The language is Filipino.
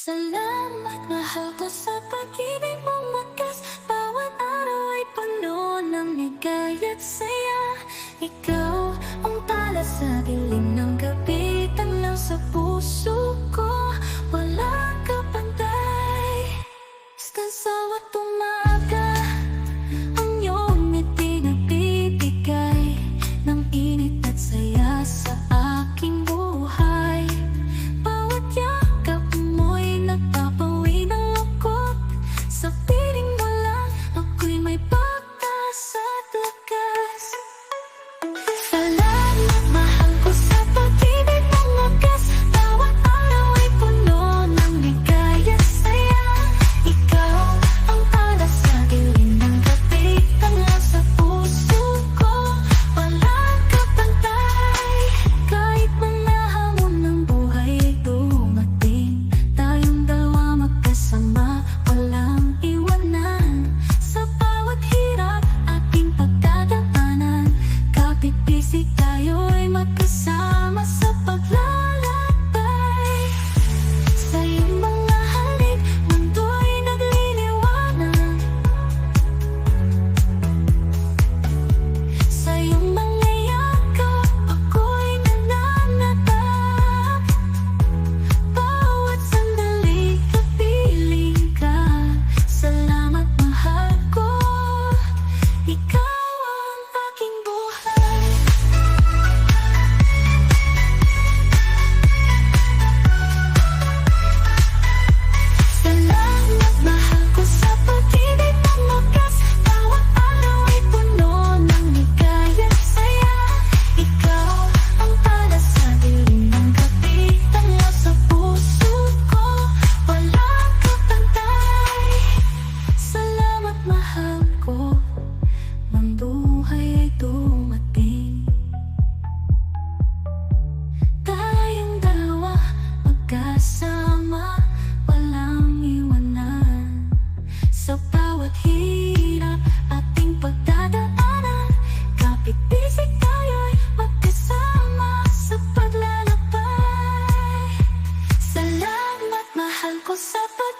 Salamat, mahal ko sa pag-ibig mong wagas. Bawat araw ay puno ng ligaya at saya. Ikaw ang tala sa dilim ng gabi, tanglaw sa puso ko, walang kapantay. Sa bawat umaga, ang iyong ngiti nagbibigay ng init at saya sa aking buhay. Bawat yakap mo'y nagpapawi ng lungkot. Sa piling mo lang, ako'y may pag-asa at lakas. Salamat, mahal ko sa pag-ibig mong wagas. Bawat araw ay puno ng ligaya at saya. Ikaw ang tala sa dilim ng gabi, tanglaw sa puso ko, walang kapantay. Kahit mga hamon ng buhay ay dumating, tayong dalawa magkasama, walang iwanan. Sa bawat hirap ating pagdadaanan, kapit-bisig tayo'y magkasama sa paglalakbay. Sa iyong mga halik, mundo'y nagliliwanag. Sa iyong mga yakap, ako'y nananatag. Bawat sandali kapiling ka. Salamat, mahal ko, ikaw ang aking buhay. Salamat, mahal ko sa pag-ibig mong wagas. Bawat araw ay puno ng ligaya at saya. Ikaw ang tala sa dilim ng gabi, tanglaw sa puso ko, walang kapantay. Salamat, mahal ko, ng buhay ay dumating, tayong dalawa magkasama, walang iwanan. Sa bawat hirap ating pagdadaanan, kapit-bisig tayo'y magkasama sa paglalakbay. Salamat, mahal ko sa pag